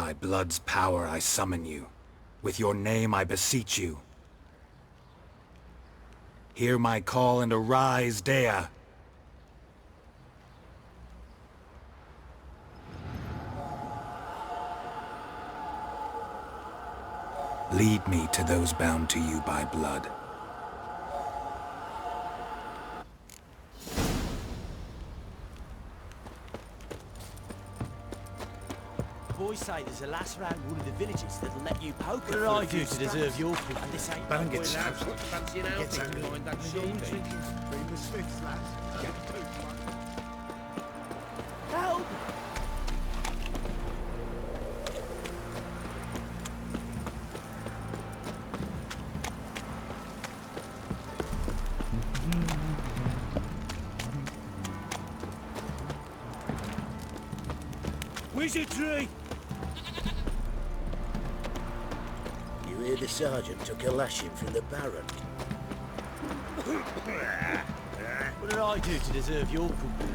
By blood's power I summon you. With your name I beseech you. Hear my call and arise, Dea! Lead me to those bound to you by blood. Boys say there's a lass round one of the villages that'll let you poke her. What did I do to deserve your food? And this ain't Baron gets fancy an outing behind that shindig. Help! Wizardry! You hear the sergeant took a lashing from the Baron? What did I do to deserve your company?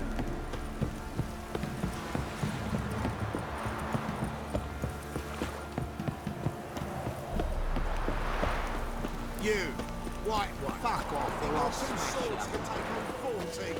You, white one. Fuck off, the lost swords can take on 40.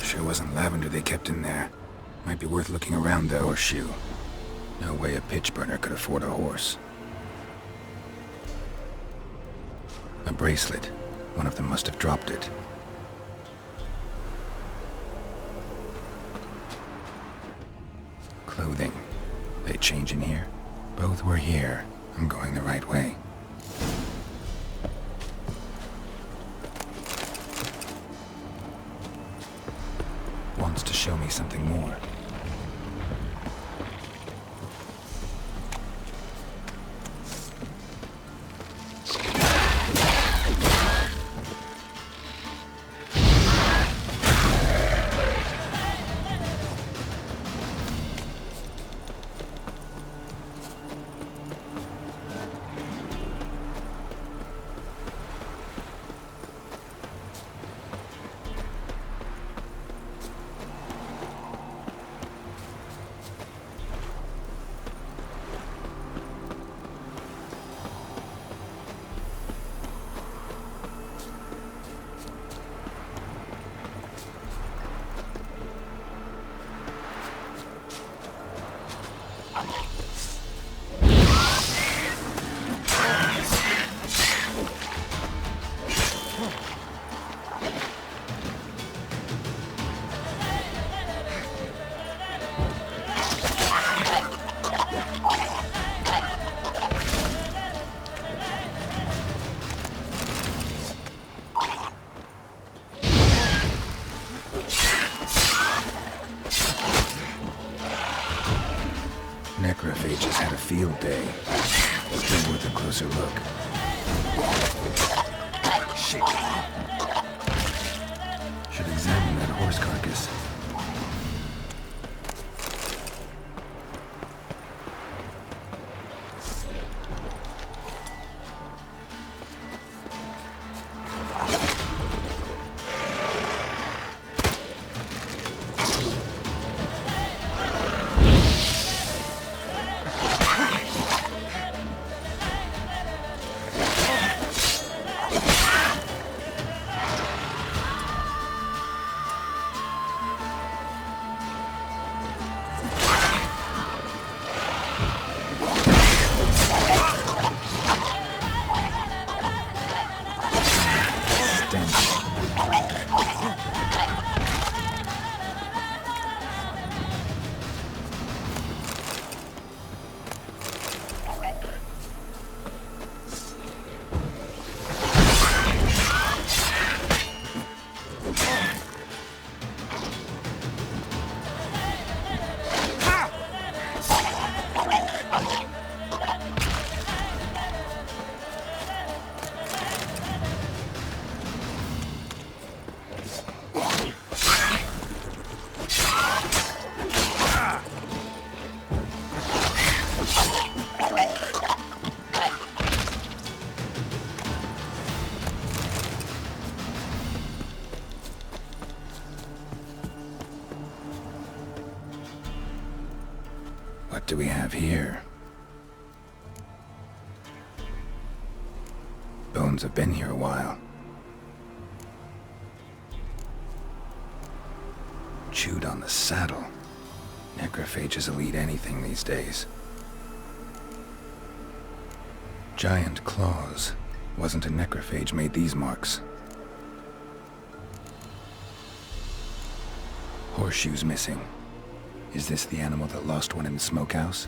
Sure wasn't lavender they kept in there. Might be worth looking around though, or shoe. No way a pitch burner could afford a horse. A bracelet. One of them must have dropped it. Clothing. They change in here? Both were here. I'm going the right way. Wants to show me something more. Necrophages had a field day. Still worth a closer look. Shit. Should examine that horse carcass. do we have here? Bones have been here a while. Chewed on the saddle. Necrophages will eat anything these days. Giant claws. Wasn't a necrophage made these marks. Horseshoes missing. Is this the animal that lost one in the smokehouse?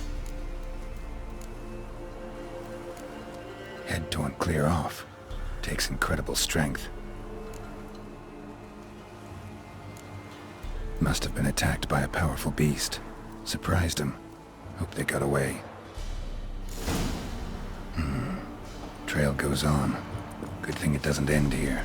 Head torn clear off. Takes incredible strength. Must have been attacked by a powerful beast. Surprised him. Hope they got away. Trail goes on. Good thing it doesn't end here.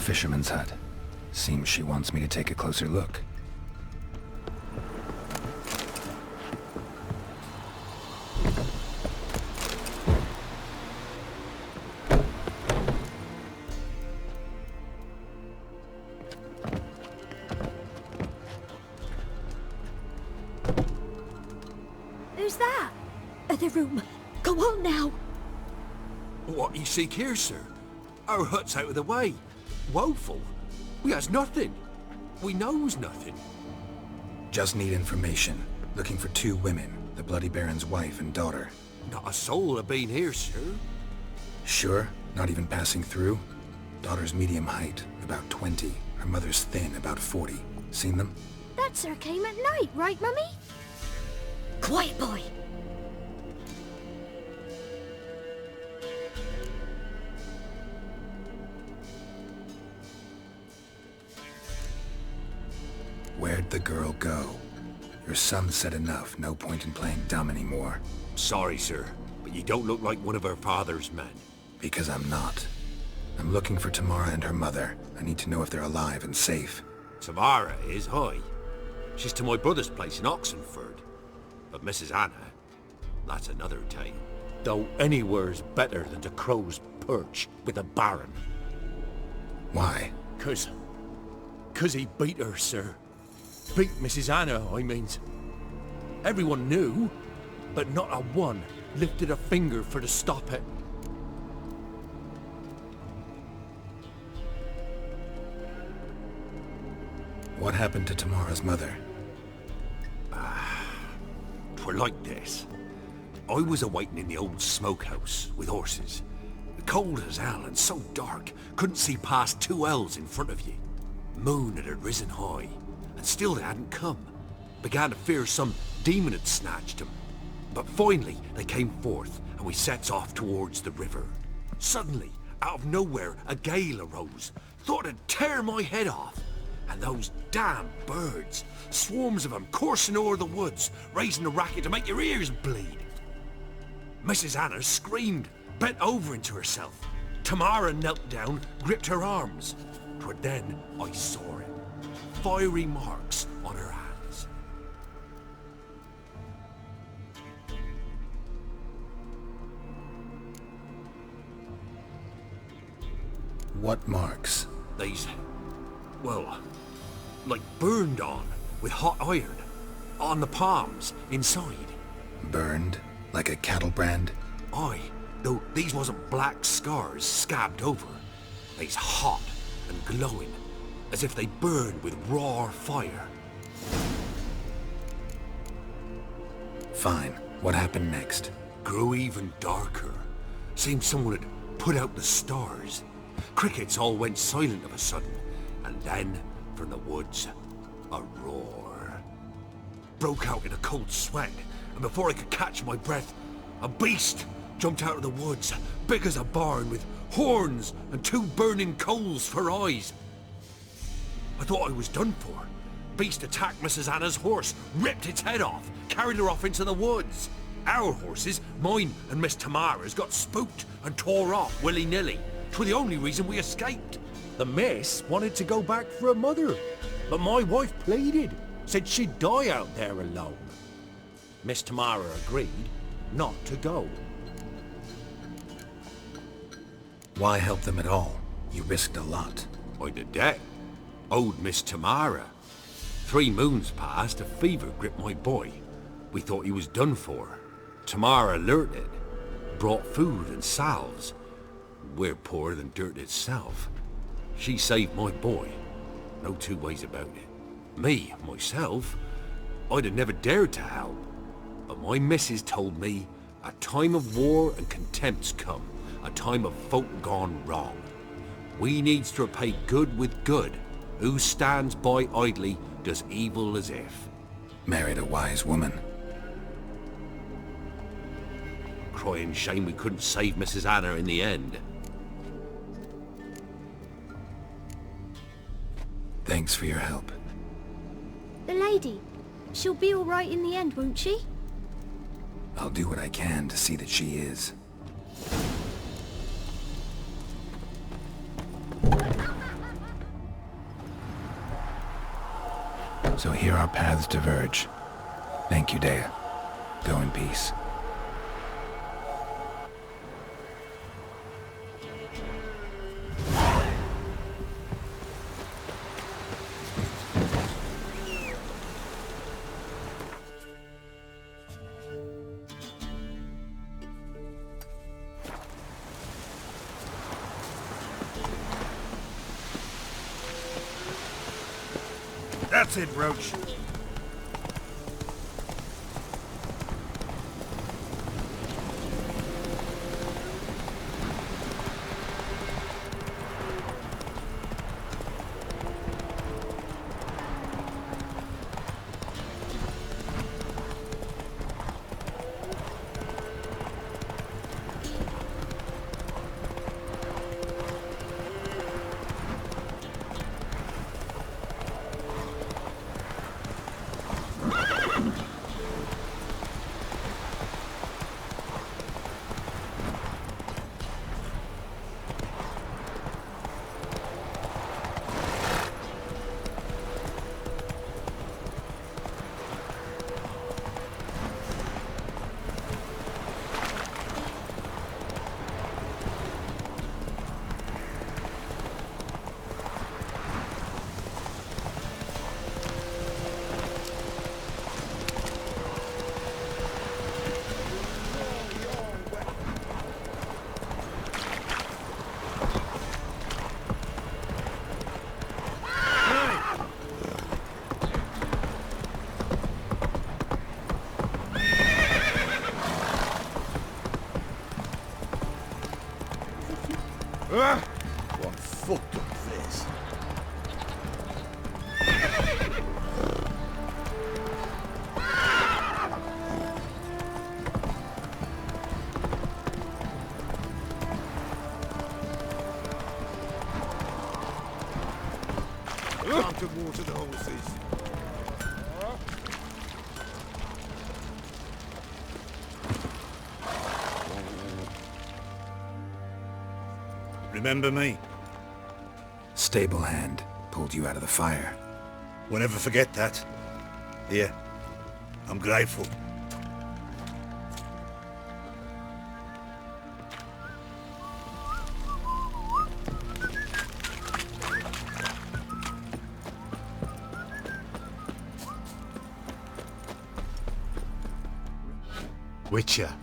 Fisherman's hut. Seems she wants me to take a closer look. Who's that? Other room. Go on now. What you seek here, sir? Our hut's out of the way. Woeful. We has nothing. We knows nothing. Just need information. Looking for 2 women, the Bloody Baron's wife and daughter. Not a soul have been here, sir. Sure? Not even passing through? Daughter's medium height, about 20. Her mother's thin, about 40. Seen them? That sir came at night, right, Mummy? Quiet, boy. Where'd the girl go? Your son said enough. No point in playing dumb anymore. Sorry, sir, but you don't look like one of her father's men. Because I'm not. I'm looking for Tamara and her mother. I need to know if they're alive and safe. Tamara is, hi. She's to my brother's place in Oxenford. But Mrs. Anna, that's another tale. Though anywhere's better than the Crow's Perch with a Baron. Why? 'Cause he beat her, sir. Beat Mrs. Anna, I means. Everyone knew, but not a one lifted a finger for to stop it. What happened to Tamara's mother? 'Twere like this. I was awaiting in the old smokehouse with horses. Cold as hell and so dark, couldn't see past 2 ells in front of you. Moon had risen high, and still they hadn't come. Began to fear some demon had snatched them. But finally they came forth, and we sets off towards the river. Suddenly, out of nowhere, a gale arose. Thought it'd tear my head off. And those damn birds, swarms of them coursing o'er the woods, raising a racket to make your ears bleed. Mrs. Anna screamed, bent over into herself. Tamara knelt down, gripped her arms. 'Twere then I saw it. Fiery marks on her hands. What marks? These, well, like burned on with hot iron. On the palms, inside. Burned? Like a cattle brand? Aye, though these wasn't black scars scabbed over. They's hot and glowing, as if they burned with raw fire. Fine. What happened next? Grew even darker. Seemed someone had put out the stars. Crickets all went silent of a sudden, and then, from the woods, a roar. Broke out in a cold sweat, and before I could catch my breath, a beast jumped out of the woods, big as a barn, with horns and 2 burning coals for eyes. I thought I was done for. Beast attacked Mrs. Anna's horse, ripped its head off, carried her off into the woods. Our horses, mine and Miss Temeria's, got spooked and tore off willy-nilly. 'Twas the only reason we escaped. The miss wanted to go back for her mother, but my wife pleaded, said she'd die out there alone. Miss Temeria agreed not to go. Why help them at all? You risked a lot. I did that. Owed Miss Temeria. 3 moons passed, a fever gripped my boy. We thought he was done for. Temeria alerted, brought food and salves. We're poorer than dirt itself. She saved my boy. No 2 ways about it. Me, myself, I'd have never dared to help. But my missus told me a time of war and contempt's come. A time of folk gone wrong. We needs to repay good with good. Who stands by idly does evil as if. Married a wise woman. Crying shame we couldn't save Mrs. Anna in the end. Thanks for your help. The lady. She'll be all right in the end, won't she? I'll do what I can to see that she is. So here our paths diverge. Thank you, Dea. Go in peace. That's it, Roach. What fucked up this? Time to water the horses. Remember me? Stable hand pulled you out of the fire. We'll never forget that. Here, I'm grateful. Witcher,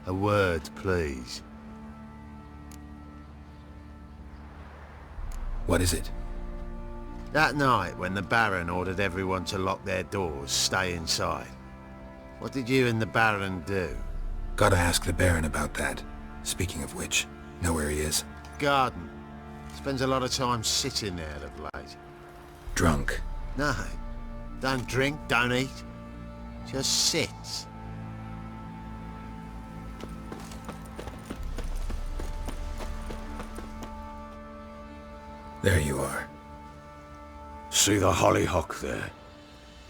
a word, please. What is it? That night, when the Baron ordered everyone to lock their doors, stay inside, what did you and the Baron do? Gotta ask the Baron about that. Speaking of which, know where he is? Garden. Spends a lot of time sitting there of late. Drunk. No. Don't drink, don't eat. Just sits. There you are. See the hollyhock there?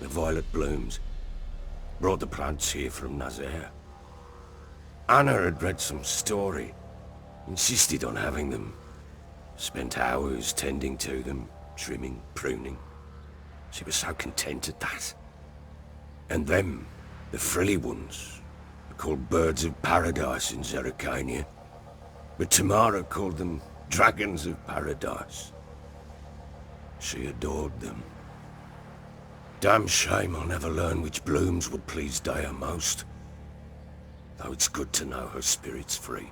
The violet blooms. Brought the plants here from Nazaire. Anna had read some story. Insisted on having them. Spent hours tending to them, trimming, pruning. She was so content at that. And them, the frilly ones, are called birds of paradise in Zerrikania. But Tamara called them dragons of paradise. She adored them. Damn shame I'll never learn which blooms would please Dea most. Though it's good to know her spirit's free.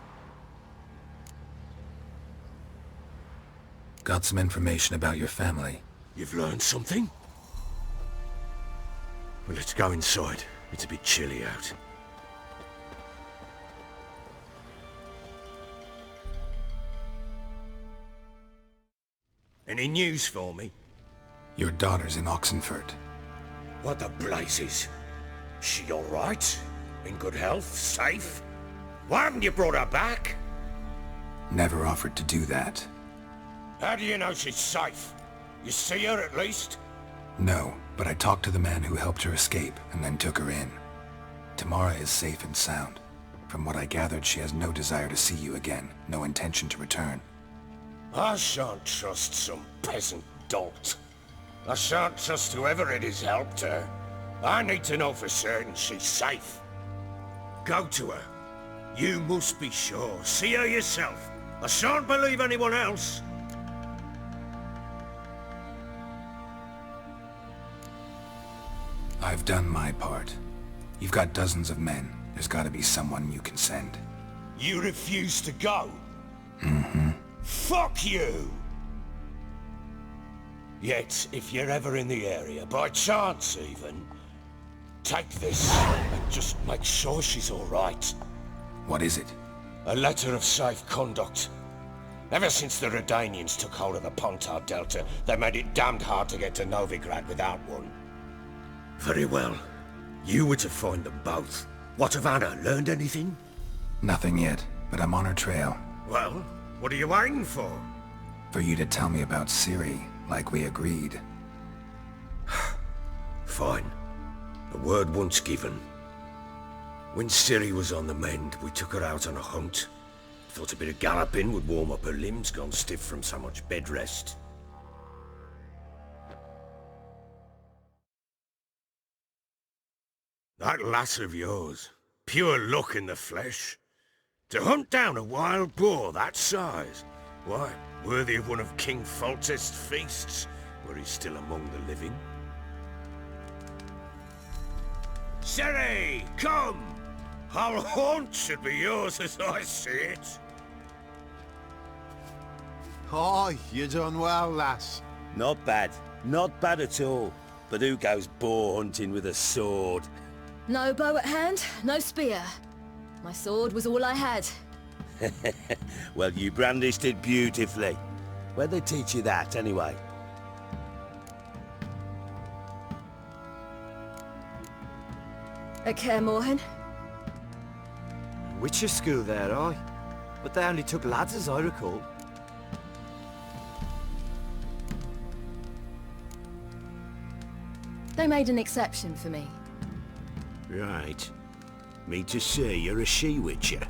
Got some information about your family. You've learned something? Well, let's go inside. It's a bit chilly out. Any news for me? Your daughter's in Oxenfurt. What the blazes? She all right? In good health? Safe? Why haven't you brought her back? Never offered to do that. How do you know she's safe? You see her at least? No, but I talked to the man who helped her escape and then took her in. Tamara is safe and sound. From what I gathered, she has no desire to see you again, no intention to return. I shan't trust some peasant dolt. I shan't trust whoever it is helped her. I need to know for certain she's safe. Go to her. You must be sure. See her yourself. I shan't believe anyone else. I've done my part. You've got dozens of men. There's gotta be someone you can send. You refuse to go? Mm-hmm. Fuck you! Yet, if you're ever in the area, by chance even, take this and just make sure she's all right. What is it? A letter of safe conduct. Ever since the Redanians took hold of the Pontar Delta, they made it damned hard to get to Novigrad without one. Very well. You were to find them both. What of Anna? Learned anything? Nothing yet, but I'm on her trail. Well, what are you waiting for? For you to tell me about Ciri, like we agreed. Fine. A word once given. When Ciri was on the mend, we took her out on a hunt. Thought a bit of galloping would warm up her limbs, gone stiff from so much bed rest. That lass of yours, pure luck in the flesh. To hunt down a wild boar that size, why, worthy of one of King Foltest's feasts, were he still among the living. Ciri, come! Our haunt should be yours as I see it. Oh, you done well, lass. Not bad. Not bad at all. But who goes boar hunting with a sword? No bow at hand, no spear. My sword was all I had. Well, you brandished it beautifully. Where'd they teach you that, anyway? At Kaer Morhen. Witcher school there, aye? But they only took lads, as I recall. They made an exception for me. Right. Mean to say you're a she-witcher?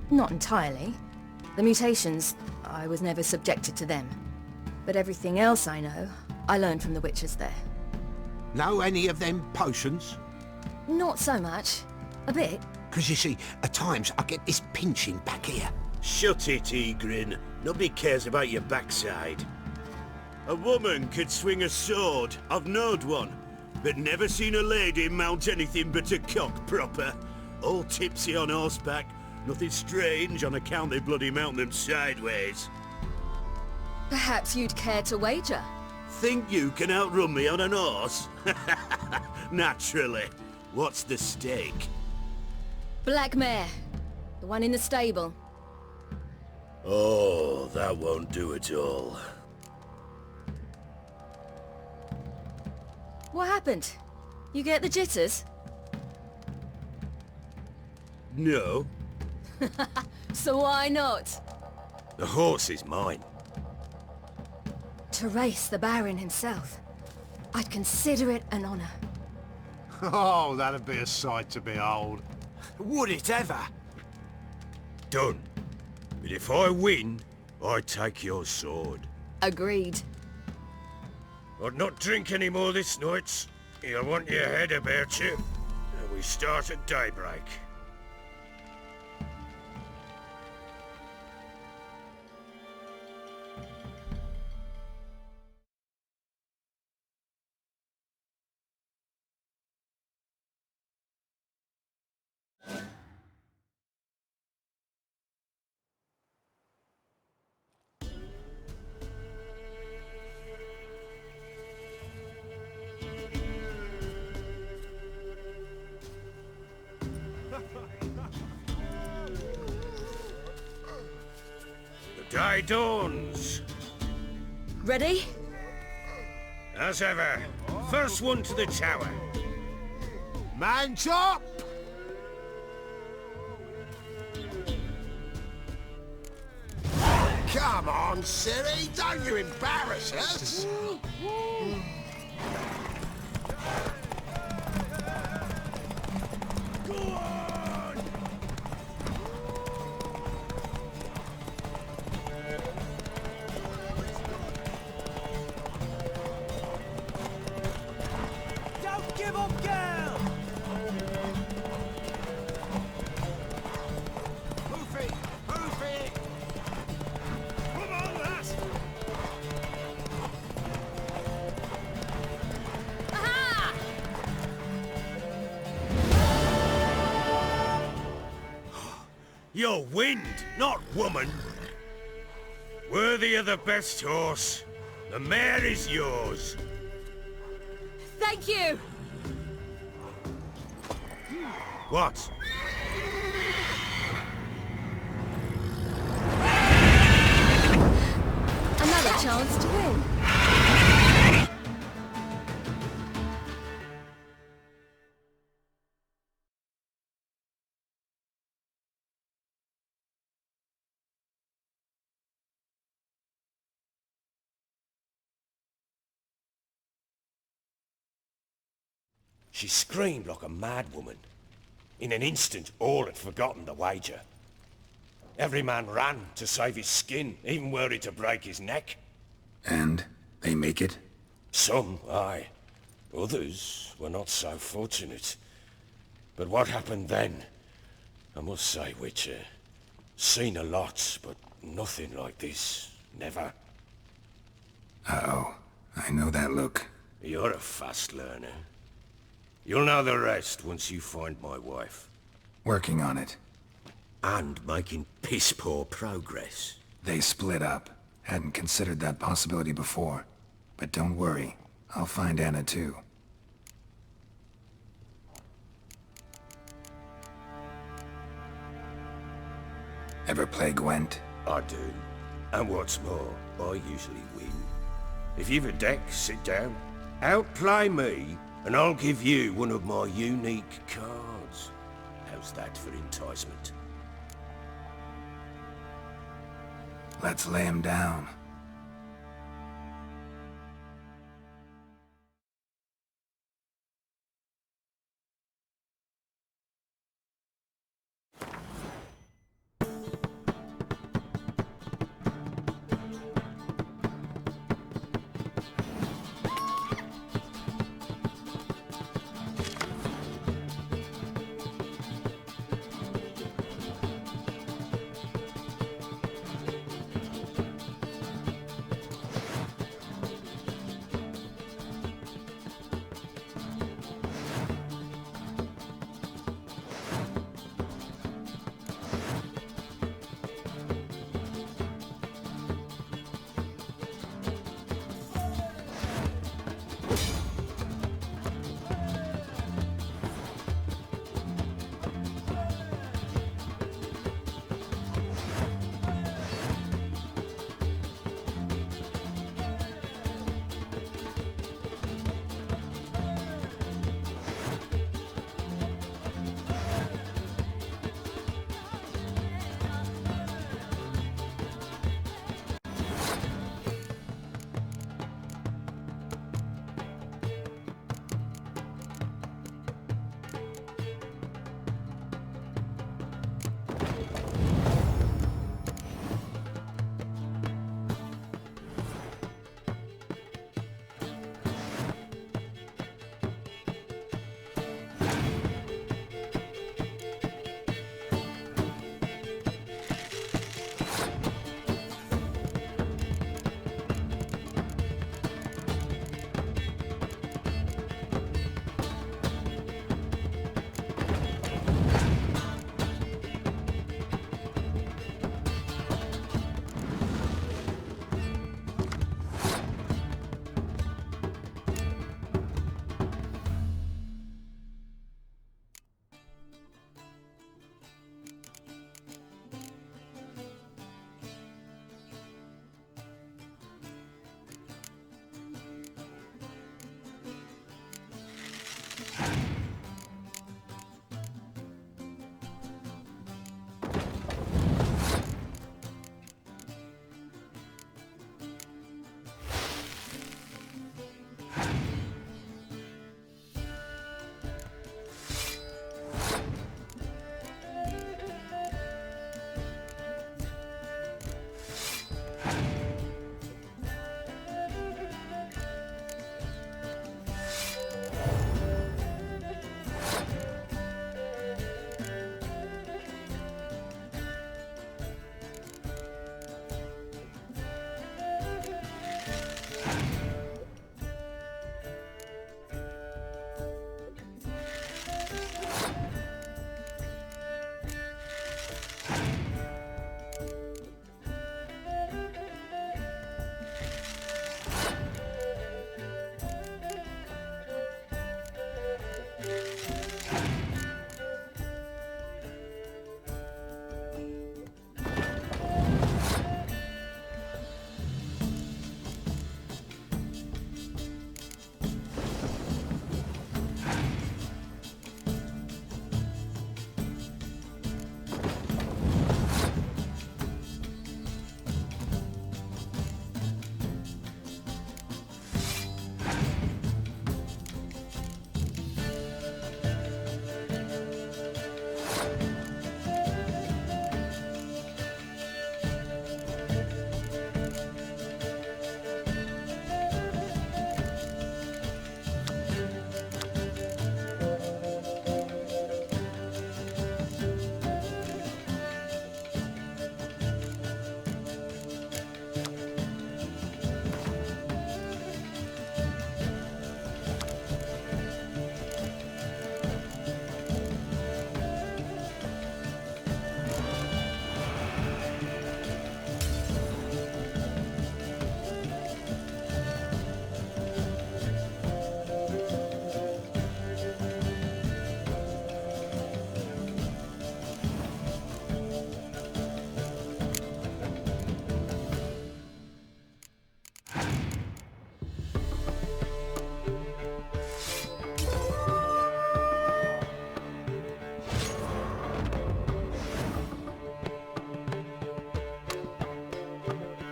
Not entirely. The mutations, I was never subjected to them. But everything else I know, I learned from the witches there. Know any of them potions? Not so much. A bit. Because you see, at times I get this pinching back here. Shut it, Egrin. Nobody cares about your backside. A woman could swing a sword. I've knowed one. But never seen a lady mount anything but a cock proper. All tipsy on horseback. Nothing strange on account they bloody mount them sideways. Perhaps you'd care to wager? Think you can outrun me on an horse? Naturally. What's the stake? Black mare. The one in the stable. Oh, that won't do at all. What happened? You get the jitters? No. So why not? The horse is mine. To race the Baron himself. I'd consider it an honor. Oh, that'd be a sight to behold. Would it ever? Done. But if I win, I take your sword. Agreed. I'd not drink any more this night. You'll want your head about you. And we start at daybreak. The day dawns. Ready? As ever, first one to the tower. Man chop! Come on, silly, don't you embarrass us! Don't give up, girl! Move it! Move it! Come on, lass! Aha! You're wind, not woman. Worthy of the best horse. The mare is yours. Thank you! What? Another chance to win. She screamed like a mad woman. In an instant, all had forgotten the wager. Every man ran to save his skin, even were it to break his neck. And they make it? Some, aye. Others were not so fortunate. But what happened then? I must say, Witcher, seen a lot, but nothing like this. Never. Uh-oh. I know that look. You're a fast learner. You'll know the rest once you find my wife. Working on it. And making piss-poor progress. They split up. Hadn't considered that possibility before. But don't worry. I'll find Anna too. Ever play Gwent? I do. And what's more, I usually win. If you've a deck, sit down. Outplay me, and I'll give you one of my unique cards. How's that for enticement? Let's lay him down.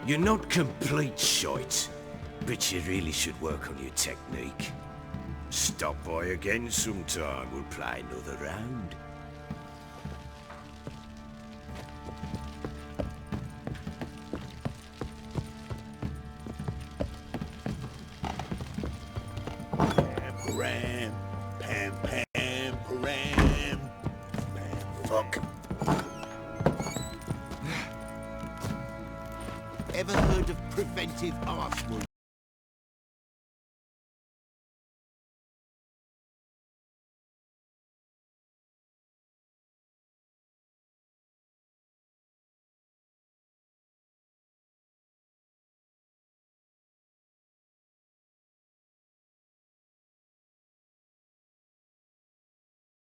You're not complete shite, but you really should work on your technique. Stop by again sometime, we'll play another round. Pam, pam, pam, pam, pam. Fuck. Ever heard of preventive arse wounds?